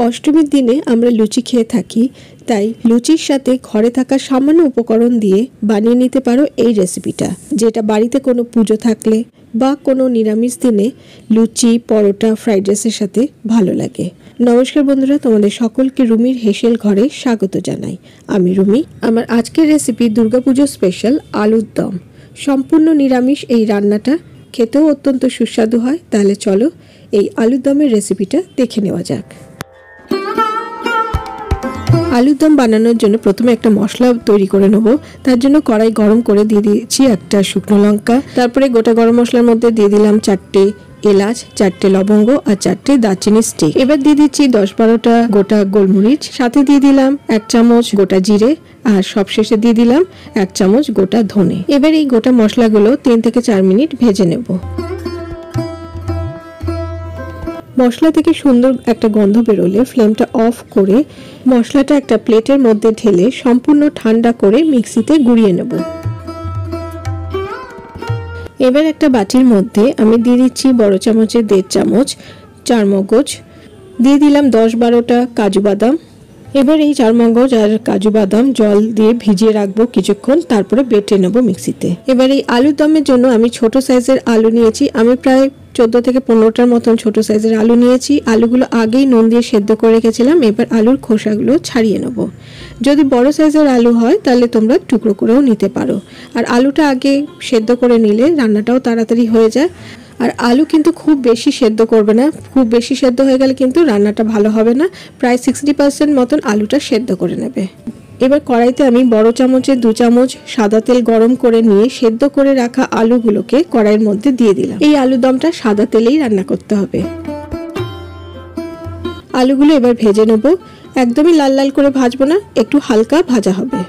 অষ্টমীর দিনে আমরা লুচি খেয়ে থাকি, তাই লুচির সাথে ঘরে থাকা সামান্য উপকরণ দিয়ে বানিয়ে নিতে পারো এই রেসিপিটা, যেটা বাড়িতে কোনো পুজো থাকলে বা কোনো নিরামিষ দিনে লুচি, পরোটা, ফ্রাইড রাইসের সাথে ভালো লাগে। নমস্কার বন্ধুরা, তোমাদের সকলকে রুমির হেসেল ঘরে স্বাগত জানাই। আমি রুমি। আমার আজকের রেসিপি দুর্গাপুজো স্পেশাল আলুর দম। সম্পূর্ণ নিরামিষ এই রান্নাটা খেতেও অত্যন্ত সুস্বাদু হয়। তাহলে চলো এই আলুর দমের রেসিপিটা দেখে নেওয়া যাক। আলুর দম বানানোর জন্য প্রথমে একটা মশলা তৈরি করে নেব। তার জন্য কড়াই গরম করে দিয়ে দিয়েছি একটা শুকনো লঙ্কা, তারপরে গোটা গরম মশলার মধ্যে দিয়ে দিলাম 4টে এলাচ, 4টে লবঙ্গ আর 4টে দারচিনি স্টিক। এবার দিয়ে দিচ্ছি 10-12টা গোটা গোলমরিচ, সাথে দিয়ে দিলাম 1 চামচ গোটা জিরে আর সবশেষে দিয়ে দিলাম 1 চামচ গোটা ধনে। এবার এই গোটা মশলাগুলো 3 থেকে 4 মিনিট ভেজে নেব। মশলা থেকে সুন্দর একটা গন্ধ বেরোলে ফ্লেমটা অফ করে মশলাটা একটা প্লেটের মধ্যে ঢেলে সম্পূর্ণ ঠান্ডা করে মিক্সিতে গুঁড়িয়ে নেব। এবার একটা বাটির মধ্যে আমি দিয়ে দিচ্ছি বড় চামচে 1.5 চামচ চারমগজ, দিয়ে দিলাম 10-12টা কাজু বাদাম। এবার এই চারমগজ আর কাজু বাদাম জল দিয়ে ভিজিয়ে রাখবো কিছুক্ষণ, তারপরে বেটে নেবো মিক্সিতে। এবার এই আলুর দমের জন্য আমি ছোট সাইজের আলু নিয়েছি। আমি প্রায় 14 থেকে 15টার মতন ছোট সাইজের আলু নিয়েছি। আলুগুলো আগেই নুন দিয়ে সেদ্ধ করে রেখেছিলাম। এবার আলুর খোসাগুলো ছাড়িয়ে নেব। যদি বড় সাইজের আলু হয় তাহলে তোমরা টুকরো করেও নিতে পারো। আর আলুটা আগে সেদ্ধ করে নিলে রান্নাটাও তাড়াতাড়ি হয়ে যায়। আর আলু কিন্তু খুব বেশি সেদ্ধ করবে না, খুব বেশি সেদ্ধ হয়ে গেলে কিন্তু রান্নাটা ভালো হবে না। প্রায় 60% মতন আলুটা সেদ্ধ করে নেবে। এবার কড়াইতে আমি বড় চামচে 2 চামচ সাদা তেল গরম করে নিয়ে সেদ্ধ করে রাখা আলুগুলোকে কড়াইয়ের মধ্যে দিয়ে দিলাম। এই আলুর দমটা সাদা তেলেই রান্না করতে হবে। আলুগুলো এবার ভেজে নেব। একদমই লাল লাল করে ভাজবো না, একটু হালকা ভাজা হবে।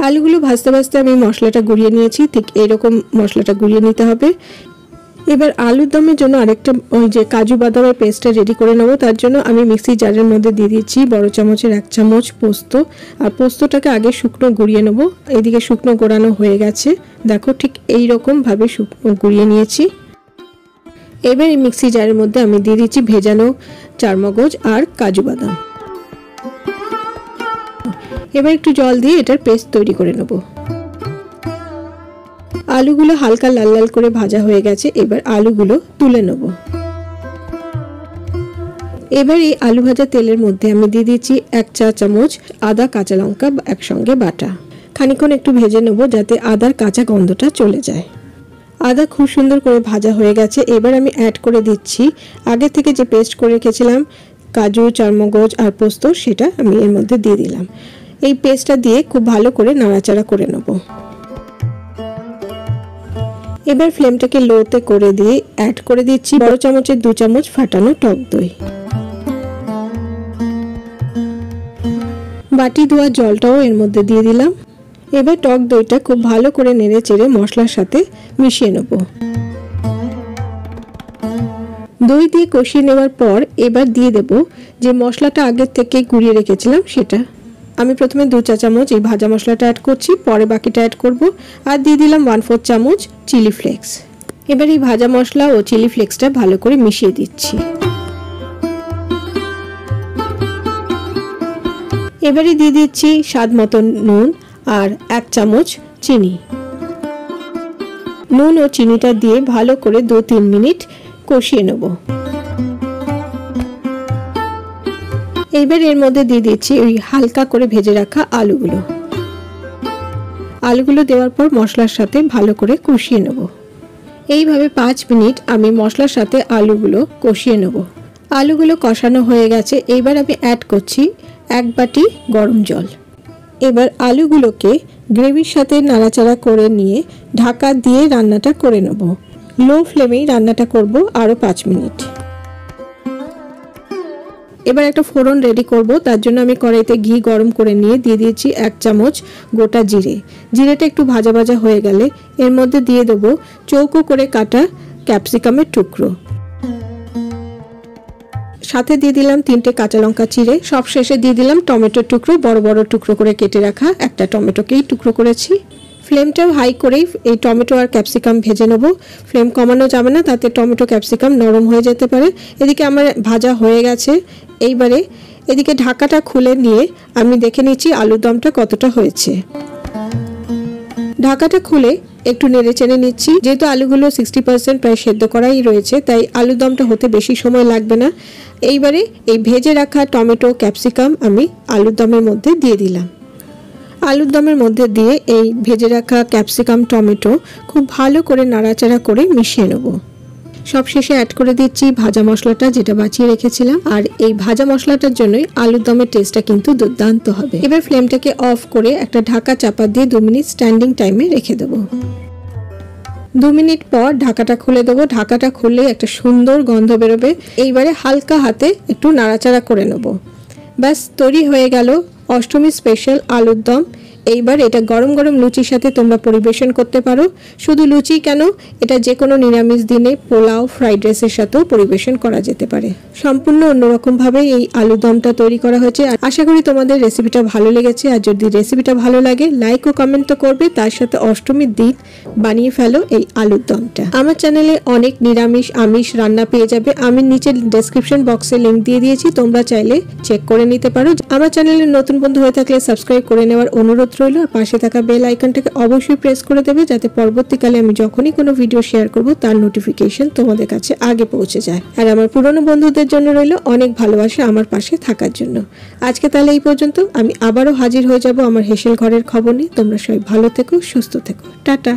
আলুগুলো ভাজতে ভাজতে আমি মশলাটা গুঁড়িয়ে নিয়েছি। ঠিক এরকম মশলাটা গুঁড়িয়ে নিতে হবে। এবার আলুর দমের জন্য আরেকটা ওই যে কাজু বাদামের পেস্টটা রেডি করে নেব। তার জন্য আমি মিক্সি জারের মধ্যে দিয়ে দিচ্ছি বড় চামচের 1 চামচ পোস্ত। আর পোস্তটাকে আগে শুকনো গুঁড়িয়ে নেব। এদিকে শুকনো গোড়ানো হয়ে গেছে, দেখো ঠিক এই রকম ভাবে শুকনো গুঁড়িয়ে নিয়েছি। এবার এই মিক্সি জারের মধ্যে আমি দিয়ে দিচ্ছি ভেজানো চারমগজ আর কাজু বাদাম। এবার একটু জল দিয়ে এটার পেস্ট তৈরি করে নেব। আলুগুলো হালকা লাল লাল করে ভাজা হয়ে গেছে। এবার আলুগুলো তুলে নেব। এবার এই আলু ভাজা তেলের মধ্যে আমি দিয়ে দিচ্ছি 1 চা চামচ আদা, কাঁচা লঙ্কা একসঙ্গে বাটা। খানিকক্ষণ একটু ভেজে নেব যাতে আদার কাঁচা গন্ধটা চলে যায়। আদা খুব সুন্দর করে ভাজা হয়ে গেছে। এবার আমি অ্যাড করে দিচ্ছি আগে থেকে যে পেস্ট করে রেখেছিলাম কাজু, চারমগজ আর পোস্ত, সেটা আমি এর মধ্যে দিয়ে দিলাম। এই পেস্টটা দিয়ে খুব ভালো করে নাড়াচাড়া করে নেব। এবার ফ্লেমটাকে লোতে করে দিয়ে অ্যাড করে দিচ্ছি বড় চামচের 2 চামচ ফাটানো টক দই। বাটি ধোয়া জলটাও এর মধ্যে দিয়ে দিলাম। এবার টক দইটা খুব ভালো করে নেড়ে চেড়ে মশলার সাথে মিশিয়ে নেব। দই দিয়ে কষিয়ে নেওয়ার পর এবার দিয়ে দেব যে মশলাটা আগের থেকে গুঁড়িয়ে রেখেছিলাম সেটা। আমি প্রথমে 2 চা চামচ এই ভাজা মশলাটা অ্যাড করছি, পরে বাকিটা অ্যাড করব। আর দিয়ে দিলাম 1/4 চামচ চিলি ফ্লেক্স। এবার এই ভাজা মশলা ও চিলি ফ্লেক্সটা ভালো করে মিশিয়ে দিচ্ছি। এবারে দিয়ে দিচ্ছি স্বাদ মতো নুন আর 1 চামচ চিনি। নুন ও চিনিটা দিয়ে ভালো করে 2-3 মিনিট কষিয়ে নেব। এবার এর মধ্যে দিয়ে দিচ্ছি ওই হালকা করে ভেজে রাখা আলুগুলো। আলুগুলো দেওয়ার পর মশলার সাথে ভালো করে কষিয়ে নেব। এইভাবে 5 মিনিট আমি মশলার সাথে আলুগুলো কষিয়ে নেব। আলুগুলো কষানো হয়ে গেছে। এবার আমি অ্যাড করছি 1 বাটি গরম জল। এবার আলুগুলোকে গ্রেভির সাথে নাড়াচাড়া করে নিয়ে ঢাকা দিয়ে রান্নাটা করে নেব। লো ফ্লেমেই রান্নাটা করব আরও 5 মিনিট। এবার একটা ফোড়ন রেডি করব। তার জন্য আমি কড়াইতে ঘি গরম করে নিয়ে দিয়ে দিয়েছি 1 চামচ গোটা জিরে। জিরেটা একটু ভাজা ভাজা হয়ে গেলে এর মধ্যে দিয়ে দেবো চৌকো করে কাটা ক্যাপসিকামের টুকরো। সাথে দিয়ে দিলাম 3টে কাঁচা লঙ্কা চিড়ে। সব শেষে দিয়ে দিলাম টমেটোর টুকরো, বড় বড় টুকরো করে কেটে রাখা একটা টমেটোকেই টুকরো করেছি। ফ্লেমটাও হাই করেই এই টমেটো আর ক্যাপসিকাম ভেজে নেব। ফ্লেম কমানো যাবে না, তাতে টমেটো ক্যাপসিকাম নরম হয়ে যেতে পারে। এদিকে আমার ভাজা হয়ে গেছে। এইবারে এদিকে ঢাকাটা খুলে নিয়ে আমি দেখে নিচ্ছি আলুর দমটা কতটা হয়েছে। ঢাকাটা খুলে একটু নেড়ে চেড়ে নিচ্ছি। যেহেতু আলুগুলো 60% প্রায় সেদ্ধ করাই রয়েছে, তাই আলুর দমটা হতে বেশি সময় লাগবে না। এইবারে এই ভেজে রাখা টমেটো ক্যাপসিকাম আমি আলুর দমের মধ্যে দিয়ে দিলাম। আলুর দমের মধ্যে দিয়ে এই ভেজে রাখা ক্যাপসিকাম টমেটো খুব ভালো করে নাড়াচাড়া করে মিশিয়ে নেব। সবশেষে অ্যাড করে দিচ্ছি ভাজা মশলাটা, যেটা বাঁচিয়ে রেখেছিলাম। আর এই ভাজা মশলাটার জন্যই আলুর দমের টেস্টটা কিন্তু দুর্দান্ত হবে। এবার ফ্লেমটাকে অফ করে একটা ঢাকা চাপা দিয়ে 2 মিনিট স্ট্যান্ডিং টাইমে রেখে দেবো। 2 মিনিট পর ঢাকাটা খুলে দেবো। ঢাকাটা খুললে একটা সুন্দর গন্ধ বেরোবে। এইবারে হালকা হাতে একটু নাড়াচাড়া করে নেব। ব্যাস তৈরি হয়ে গেল অষ্টমী স্পেশাল আলুর দম। এইবার এটা গরম গরম লুচির সাথে তোমরা পরিবেশন করতে পারো। শুধু লুচি কেন, এটা যে কোনো নিরামিষ দিনে পোলাও, ফ্রাইড রাইসের সাথেও পরিবেশন করা যেতে পারে। সম্পূর্ণ অন্যরকমভাবে এই আলুর দমটা তৈরি করা হয়েছে। আশা করি তোমাদের রেসিপিটা ভালো লেগেছে। আর যদি রেসিপিটা ভালো লাগে লাইক ও কমেন্ট তো করবে, তার সাথে অষ্টমীর দিন বানিয়ে ফেলো এই আলুর দমটা। আমার চ্যানেলে অনেক নিরামিষ আমিষ রান্না পেয়ে যাবে। আমি নিচে ডেসক্রিপশন বক্সে লিংক দিয়ে দিয়েছি, তোমরা চাইলে চেক করে নিতে পারো। আমার চ্যানেলে নতুন বন্ধু হয়ে থাকলে সাবস্ক্রাইব করে নেওয়ার অনুরোধ রইল। আর পাশে থাকা বেল আইকনটাকে অবশ্যই প্রেস করে দেবে, যাতে পরবর্তীকালে আমি যখনই কোনো ভিডিও শেয়ার করব তার নোটিফিকেশন তোমাদের কাছে আগে পৌঁছে যায়। আর আমার পুরনো বন্ধুদের জন্য রইল অনেক ভালোবাসা আমার পাশে থাকার জন্য। আজকে তাহলে এই পর্যন্ত। আমি আবারও হাজির হয়ে যাব আমার হেসেল ঘরের খবর নিয়ে। তোমরা সবাই ভালো থেকো, সুস্থ থেকো। টাটা।